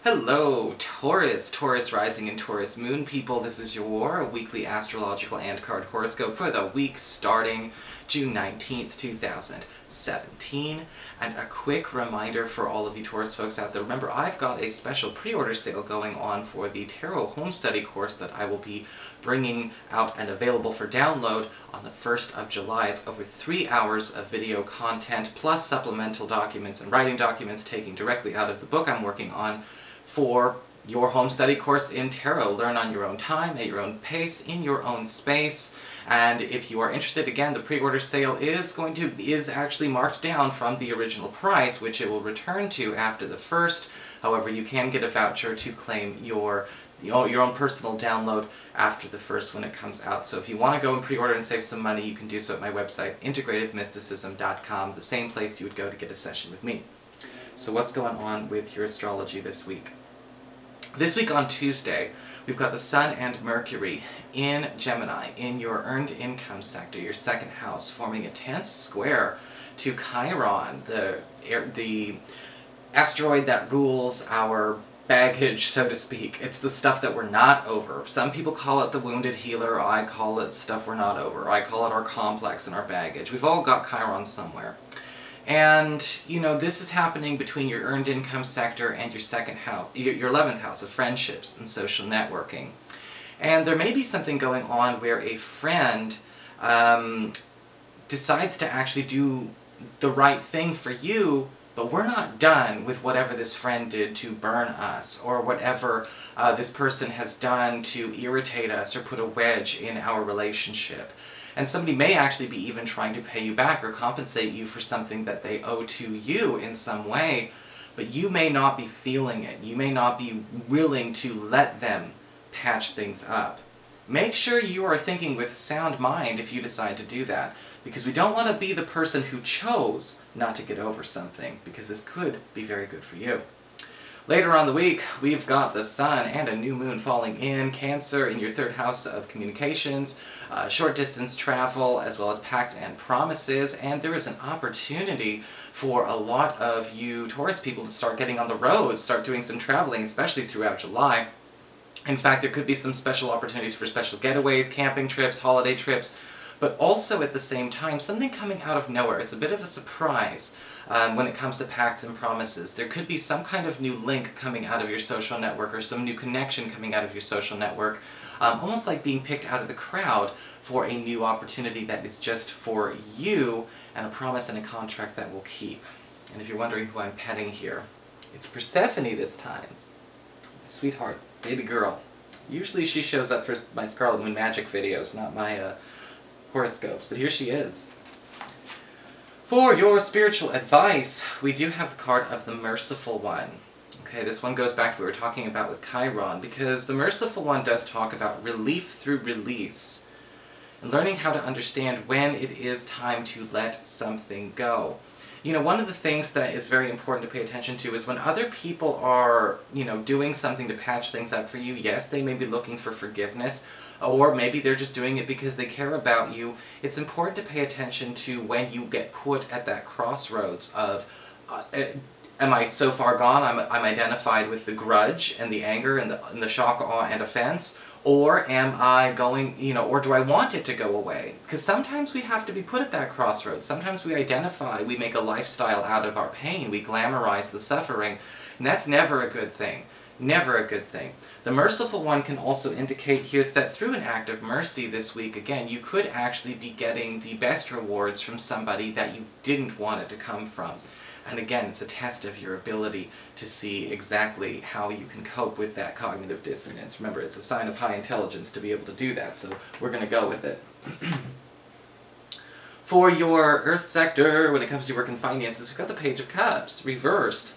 Hello, Taurus, Taurus rising and Taurus moon people. This is your weekly astrological and card horoscope for the week starting June 19th, 2017. And a quick reminder for all of you Taurus folks out there, remember I've got a special pre-order sale going on for the Tarot Home Study course that I will be bringing out and available for download on the 1st of July. It's over 3 hours of video content plus supplemental documents and writing documents taken directly out of the book I'm working on for your home study course in tarot. Learn on your own time, at your own pace, in your own space. And if you are interested, again, the pre-order sale is actually marked down from the original price, which it will return to after the 1st. However, you can get a voucher to claim your own personal download after the 1st when it comes out. So if you want to go and pre-order and save some money, you can do so at my website, integrativemysticism.com, the same place you would go to get a session with me. So what's going on with your astrology this week? This week on Tuesday, we've got the Sun and Mercury in Gemini, in your earned income sector, your second house, forming a tense square to Chiron, the asteroid that rules our baggage, so to speak. It's the stuff that we're not over. Some people call it the wounded healer, I call it stuff we're not over. I call it our complex and our baggage. We've all got Chiron somewhere. And, you know, this is happening between your earned income sector and your second house, your 11th house of friendships and social networking. And there may be something going on where a friend decides to actually do the right thing for you, but we're not done with whatever this friend did to burn us, or whatever this person has done to irritate us or put a wedge in our relationship. And somebody may actually be even trying to pay you back or compensate you for something that they owe to you in some way, but you may not be feeling it. You may not be willing to let them patch things up. Make sure you are thinking with sound mind if you decide to do that, because we don't want to be the person who chose not to get over something, because this could be very good for you. Later on the week, we've got the Sun and a new moon falling in Cancer in your third house of communications, short distance travel, as well as pacts and promises, and there is an opportunity for a lot of you Taurus people to start getting on the road, start doing some traveling, especially throughout July. In fact, there could be some special opportunities for special getaways, camping trips, holiday trips, but also at the same time, something coming out of nowhere. It's a bit of a surprise when it comes to pacts and promises. There could be some kind of new link coming out of your social network, or some new connection coming out of your social network, almost like being picked out of the crowd for a new opportunity that is just for you, and a promise and a contract that will keep. And if you're wondering who I'm petting here, it's Persephone this time. Sweetheart, baby girl. Usually she shows up for my Scarlet Moon magic videos, not my horoscopes, but here she is. For your spiritual advice, we do have the card of the Merciful One. Okay, this one goes back to what we were talking about with Chiron, because the Merciful One does talk about relief through release, and learning how to understand when it is time to let something go. You know, one of the things that is very important to pay attention to is when other people are, you know, doing something to patch things up for you. Yes, they may be looking for forgiveness, or maybe they're just doing it because they care about you. It's important to pay attention to when you get put at that crossroads of, am I so far gone, I'm identified with the grudge and the anger and the shock, awe, and offense, or am I going, you know, or do I want it to go away? Because sometimes we have to be put at that crossroads. Sometimes we identify, we make a lifestyle out of our pain, we glamorize the suffering, and that's never a good thing. Never a good thing. The Merciful One can also indicate here that through an act of mercy this week, again, you could actually be getting the best rewards from somebody that you didn't want it to come from. And again, it's a test of your ability to see exactly how you can cope with that cognitive dissonance. Remember, it's a sign of high intelligence to be able to do that, so we're going to go with it. For your Earth sector, when it comes to work and finances, we've got the Page of Cups, reversed.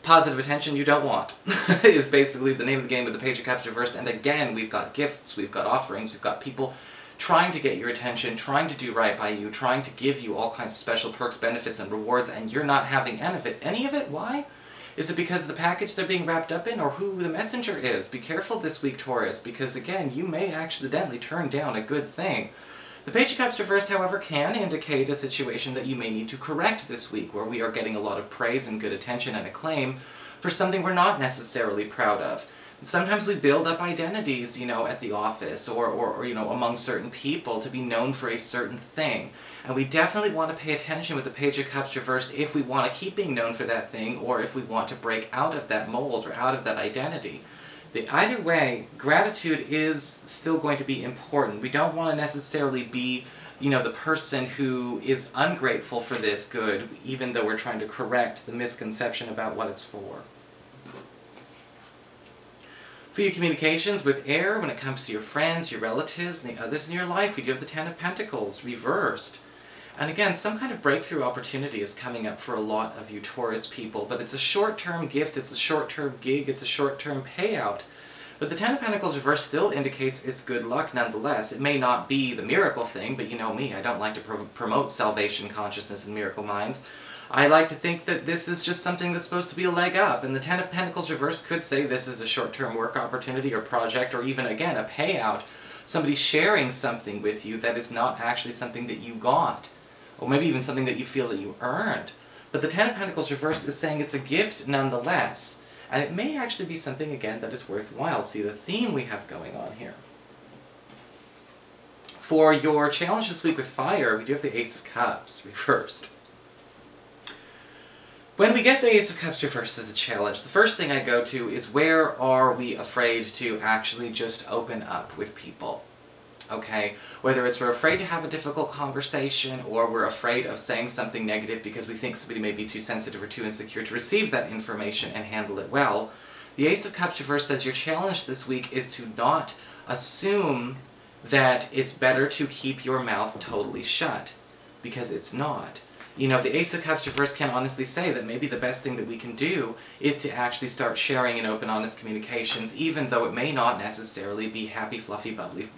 Positive attention you don't want, is basically the name of the game with the Page of Cups reversed. And again, we've got gifts, we've got offerings, we've got people trying to get your attention, trying to do right by you, trying to give you all kinds of special perks, benefits, and rewards, and you're not having any of it. Why? Is it because of the package they're being wrapped up in, or who the messenger is? Be careful this week, Taurus, because again, you may accidentally turn down a good thing. The Page of Cups reversed, however, can indicate a situation that you may need to correct this week, where we are getting a lot of praise and good attention and acclaim, for something we're not necessarily proud of. Sometimes we build up identities, at the office or among certain people to be known for a certain thing. And we definitely want to pay attention with the Page of Cups reversed if we want to keep being known for that thing or if we want to break out of that mold or out of that identity. Either way, gratitude is still going to be important. We don't want to necessarily be, the person who is ungrateful for this good, even though we're trying to correct the misconception about what it's for. For your communications with air, when it comes to your friends, your relatives, and the others in your life, we do have the Ten of Pentacles reversed. And again, some kind of breakthrough opportunity is coming up for a lot of you Taurus people, but it's a short-term gift, it's a short-term gig, it's a short-term payout. But the Ten of Pentacles reversed still indicates it's good luck nonetheless. It may not be the miracle thing, but you know me, I don't like to promote salvation consciousness and miracle minds. I like to think that this is just something that's supposed to be a leg up, and the Ten of Pentacles reversed could say this is a short-term work opportunity or project, or even, again, a payout. Somebody sharing something with you that is not actually something that you got, or maybe even something that you feel that you earned. But the Ten of Pentacles reversed is saying it's a gift nonetheless, and it may actually be something, again, that is worthwhile. See the theme we have going on here. For your challenge this week with fire, we do have the Ace of Cups reversed. When we get the Ace of Cups reversed as a challenge, the first thing I go to is where are we afraid to actually just open up with people? Okay? Whether it's we're afraid to have a difficult conversation, or we're afraid of saying something negative because we think somebody may be too sensitive or too insecure to receive that information and handle it well. The Ace of Cups reversed says your challenge this week is to not assume that it's better to keep your mouth totally shut, because it's not. The Ace of Cups reversed can honestly say that maybe the best thing that we can do is to actually start sharing in open, honest communications, even though it may not necessarily be happy, fluffy, bubbly,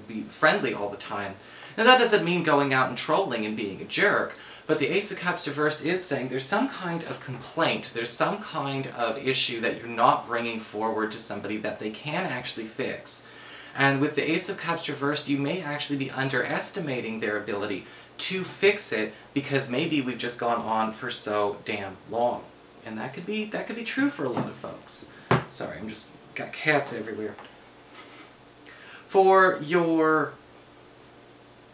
be friendly all the time. Now that doesn't mean going out and trolling and being a jerk, but the Ace of Cups reversed is saying there's some kind of complaint, there's some kind of issue that you're not bringing forward to somebody that they can actually fix. And with the Ace of Cups reversed, you may actually be underestimating their ability to fix it because maybe we've just gone on for so damn long. And that could be true for a lot of folks. Sorry, I'm just got cats everywhere. For your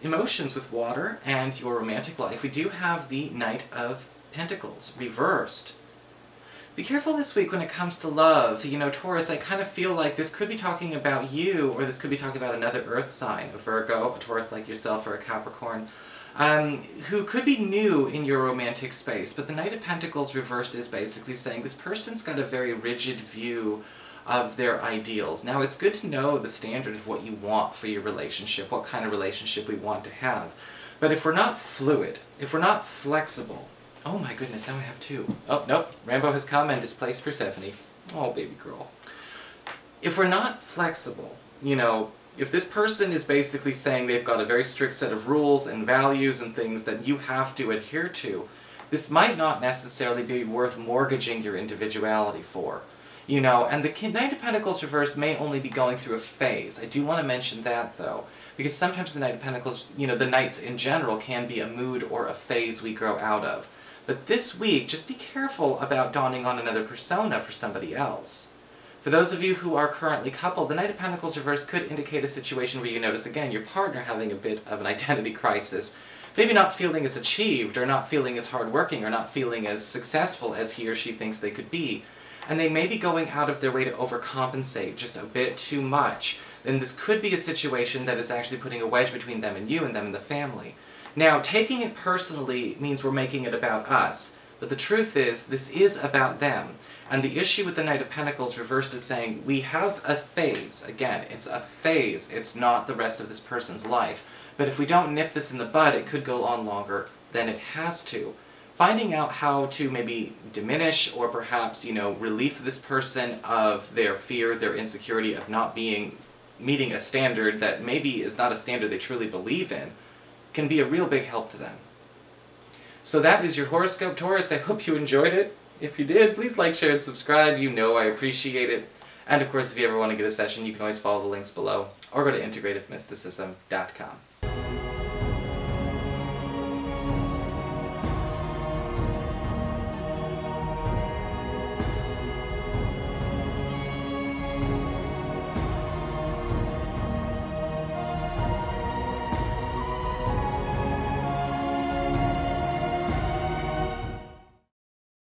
emotions with water and your romantic life, we do have the Knight of Pentacles reversed. Be careful this week when it comes to love. Taurus, I kind of feel like this could be talking about you, or this could be talking about another earth sign, a Virgo, a Taurus like yourself, or a Capricorn, who could be new in your romantic space. But the Knight of Pentacles reversed is basically saying this person's got a very rigid view of their ideals. Now, it's good to know the standard of what you want for your relationship, what kind of relationship we want to have. But if we're not fluid, if we're not flexible, oh my goodness, now I have two. Oh, nope, Rambo has come and displaced Persephone. Oh, baby girl. If we're not flexible, if this person is basically saying they've got a very strict set of rules and values and things that you have to adhere to, this might not necessarily be worth mortgaging your individuality for. And the Knight of Pentacles reversed may only be going through a phase. I do want to mention that, though, because sometimes the Knight of Pentacles, the Knights in general, can be a mood or a phase we grow out of. But this week, just be careful about donning on another persona for somebody else. For those of you who are currently coupled, the Knight of Pentacles reversed could indicate a situation where you notice, again, your partner having a bit of an identity crisis. Maybe not feeling as achieved, or not feeling as hardworking, or not feeling as successful as he or she thinks they could be. And they may be going out of their way to overcompensate just a bit too much. Then this could be a situation that is actually putting a wedge between them and you, and them and the family. Now, taking it personally means we're making it about us. But the truth is, this is about them. And the issue with the Knight of Pentacles reversed is saying, we have a phase. Again, it's a phase. It's not the rest of this person's life. But if we don't nip this in the bud, it could go on longer than it has to. Finding out how to maybe diminish or perhaps, relieve this person of their fear, their insecurity of not meeting a standard that maybe is not a standard they truly believe in, can be a real big help to them. So that is your horoscope, Taurus. I hope you enjoyed it. If you did, please like, share, and subscribe. I appreciate it. And of course, if you ever want to get a session, you can always follow the links below, or go to integrativemysticism.com.